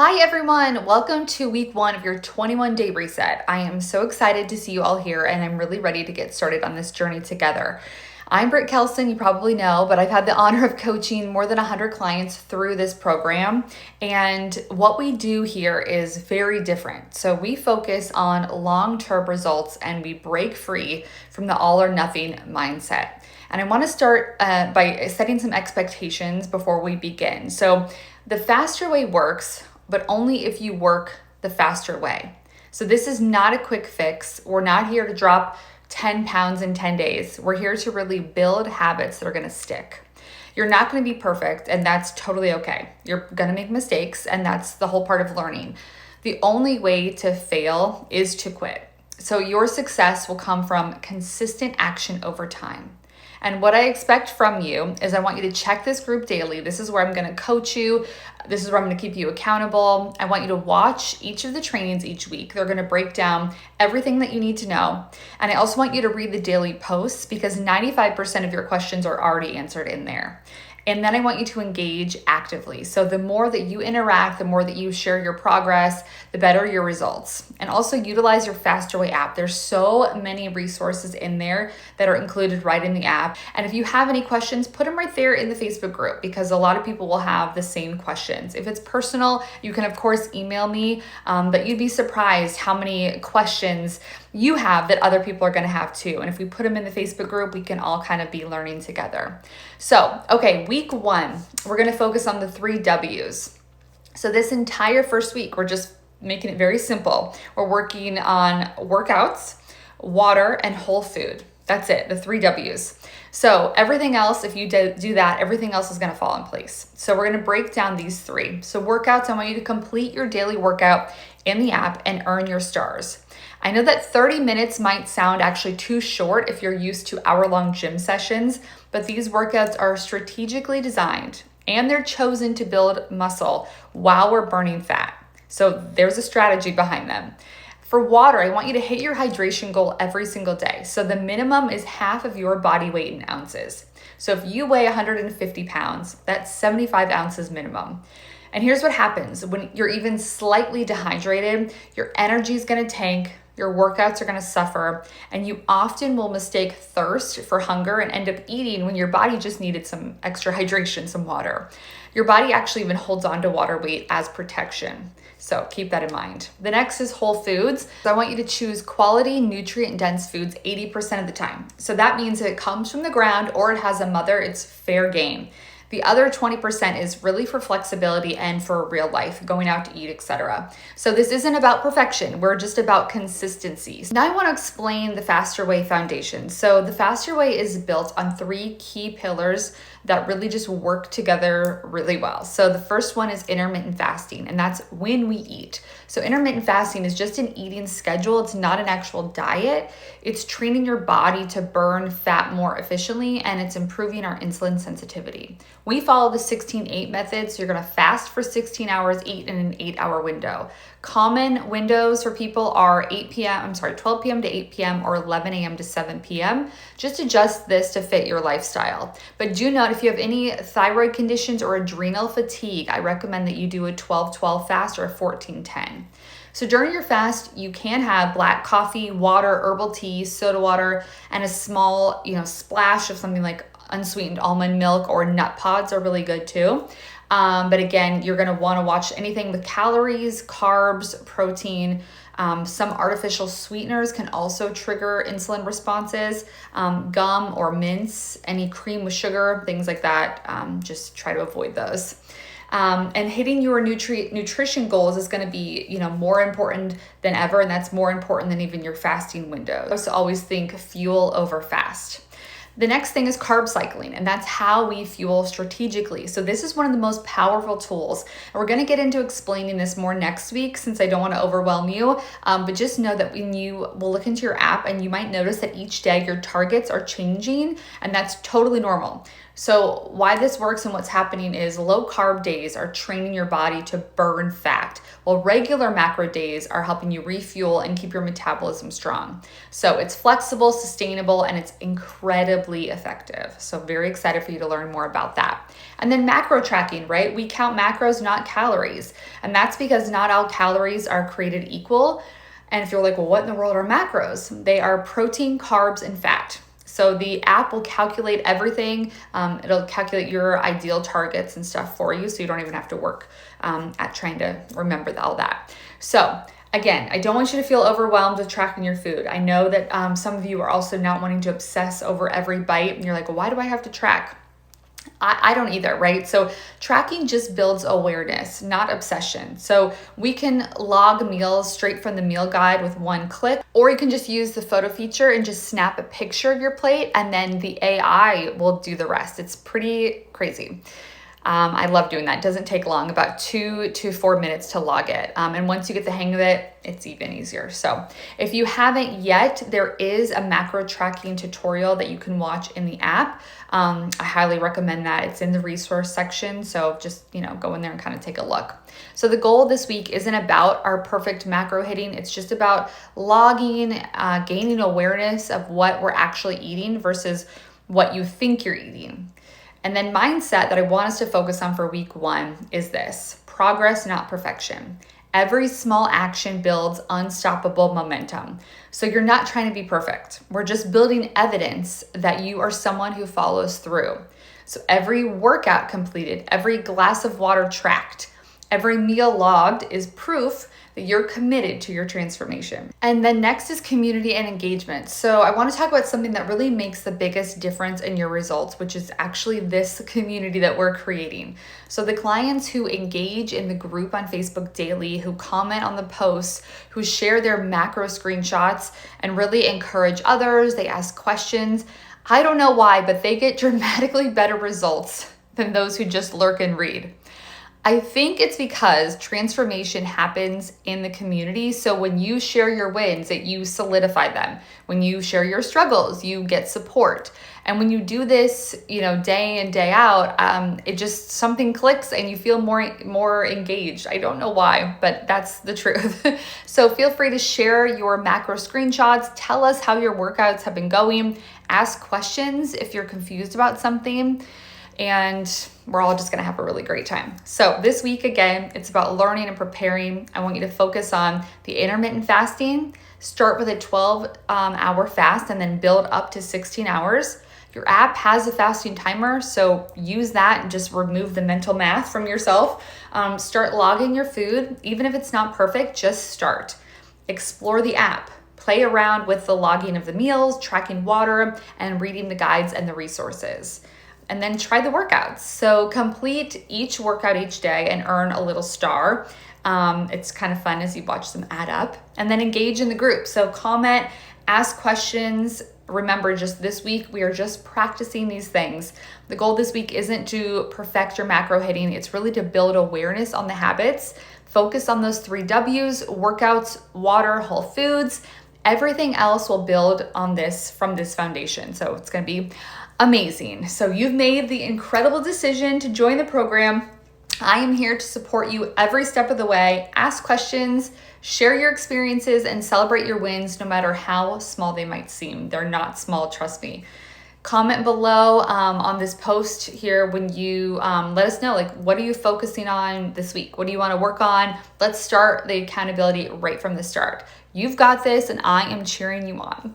Hi everyone, welcome to week 1 of your 21-day reset. I am so excited to see you all here and I'm really ready to get started on this journey together. I'm Britt Kelson, you probably know, but I've had the honor of coaching more than 100 clients through this program. And what we do here is very different. So we focus on long-term results and we break free from the all or nothing mindset. And I want to start by setting some expectations before we begin. So the faster way works, but only if you work the faster way. So this is not a quick fix. We're not here to drop 10 pounds in 10 days. We're here to really build habits that are going to stick. You're not going to be perfect, and that's totally okay. You're going to make mistakes, and that's the whole part of learning. The only way to fail is to quit. So your success will come from consistent action over time. And what I expect from you is I want you to check this group daily. This is where I'm going to coach you. This is where I'm going to keep you accountable. I want you to watch each of the trainings each week. They're going to break down everything that you need to know. And I also want you to read the daily posts because 95% of your questions are already answered in there. And then I want you to engage actively. So the more that you interact, the more that you share your progress, the better your results. And also utilize your Faster Way app. There's so many resources in there that are included right in the app. And if you have any questions, put them right there in the Facebook group because a lot of people will have the same questions. If it's personal, you can of course email me, but you'd be surprised how many questions you have that other people are going to have too. And if we put them in the Facebook group, we can all kind of be learning together. So, okay, week 1, we're going to focus on the 3 W's. So this entire first week, we're just making it very simple. We're working on workouts, water, and whole food. That's it, the 3 W's. So everything else, if you do that, everything else is going to fall in place. So we're going to break down these 3. So workouts, I want you to complete your daily workout in the app and earn your stars. I know that 30 minutes might sound actually too short if you're used to hour-long gym sessions, but these workouts are strategically designed and they're chosen to build muscle while we're burning fat. So there's a strategy behind them. For water, I want you to hit your hydration goal every single day. So the minimum is half of your body weight in ounces. So if you weigh 150 pounds, that's 75 ounces minimum. And here's what happens when you're even slightly dehydrated, your energy is going to tank, your workouts are going to suffer, and you often will mistake thirst for hunger and end up eating when your body just needed some extra hydration, some water. Your body actually even holds on to water weight as protection. So keep that in mind. The next is whole foods. So I want you to choose quality, nutrient-dense foods 80% of the time. So that means if it comes from the ground or it has a mother, it's fair game. The other 20% is really for flexibility and for real life, going out to eat, etc. So this isn't about perfection. We're just about consistency. Now I want to explain the Faster Way foundation. So the Faster Way is built on 3 key pillars that really just work together really well. So the first one is intermittent fasting, and that's when we eat. So intermittent fasting is just an eating schedule. It's not an actual diet. It's training your body to burn fat more efficiently, and it's improving our insulin sensitivity. We follow the 16-8 method, so you're gonna fast for 16 hours, eat in an 8-hour window. Common windows for people are 12 p.m. to 8 p.m. or 11 a.m. to 7 p.m. Just adjust this to fit your lifestyle. But do note, if you have any thyroid conditions or adrenal fatigue, I recommend that you do a 12-12 fast or a 14-10. So during your fast, you can have black coffee, water, herbal tea, soda water, and a small, splash of something like unsweetened almond milk or nut pods are really good too. But again, you're going to want to watch anything with calories, carbs, protein. Some artificial sweeteners can also trigger insulin responses. Gum or mints, any cream with sugar, things like that. Just try to avoid those. And hitting your nutrition goals is going to be, more important than ever. And that's more important than even your fasting window. So always think fuel over fast. The next thing is carb cycling, and that's how we fuel strategically. So this is one of the most powerful tools. And we're going to get into explaining this more next week since I don't want to overwhelm you. But just know that when you will look into your app and you might notice that each day your targets are changing, and that's totally normal. So why this works and what's happening is low carb days are training your body to burn fat, while regular macro days are helping you refuel and keep your metabolism strong. So it's flexible, sustainable, and it's incredibly effective. So very excited for you to learn more about that. And then macro tracking, right? We count macros, not calories. And that's because not all calories are created equal. And if you're like, well, what in the world are macros? They are protein, carbs, and fat. So the app will calculate everything. It'll calculate your ideal targets and stuff for you, so you don't even have to work at trying to remember all that. So again, I don't want you to feel overwhelmed with tracking your food. I know that some of you are also not wanting to obsess over every bite, and you're like, well, why do I have to track? I don't either, right? So tracking just builds awareness, not obsession. So we can log meals straight from the meal guide with one click, or you can just use the photo feature and just snap a picture of your plate, and then the AI will do the rest. It's pretty crazy. I love doing that. It doesn't take long, about 2 to 4 minutes to log it. And once you get the hang of it, it's even easier. So if you haven't yet, there is a macro tracking tutorial that you can watch in the app. I highly recommend that. It's in the resource section. So just, go in there and kind of take a look. So the goal this week isn't about our perfect macro hitting. It's just about logging, gaining awareness of what we're actually eating versus what you think you're eating. And then mindset that I want us to focus on for week 1 is this: progress, not perfection. Every small action builds unstoppable momentum. So you're not trying to be perfect. We're just building evidence that you are someone who follows through. So every workout completed, every glass of water tracked, every meal logged is proof that you're committed to your transformation. And then next is community and engagement. So I want to talk about something that really makes the biggest difference in your results, which is actually this community that we're creating. So the clients who engage in the group on Facebook daily, who comment on the posts, who share their macro screenshots and really encourage others, they ask questions. I don't know why, but they get dramatically better results than those who just lurk and read. I think it's because transformation happens in the community. So when you share your wins, that you solidify them. When you share your struggles, you get support. And when you do this, day in, day out, it just something clicks and you feel more engaged. I don't know why, but that's the truth. So feel free to share your macro screenshots. Tell us how your workouts have been going. Ask questions if you're confused about something. And we're all just gonna have a really great time. So this week, again, it's about learning and preparing. I want you to focus on the intermittent fasting. Start with a 12-hour fast and then build up to 16 hours. Your app has a fasting timer, so use that and just remove the mental math from yourself. Start logging your food. Even if it's not perfect, just start. Explore the app. Play around with the logging of the meals, tracking water, and reading the guides and the resources. And then try the workouts. So complete each workout each day and earn a little star. It's kind of fun as you watch them add up. And then engage in the group. So comment, ask questions. Remember, just this week, we are just practicing these things. The goal this week isn't to perfect your macro hitting. It's really to build awareness on the habits. Focus on those 3 W's: workouts, water, whole foods. Everything else will build on this from this foundation. So it's going to be amazing. So you've made the incredible decision to join the program. I am here to support you every step of the way. Ask questions, share your experiences, and celebrate your wins no matter how small they might seem. They're not small, trust me. Comment below on this post here when you let us know, what are you focusing on this week? What do you want to work on? Let's start the accountability right from the start. You've got this, and I am cheering you on.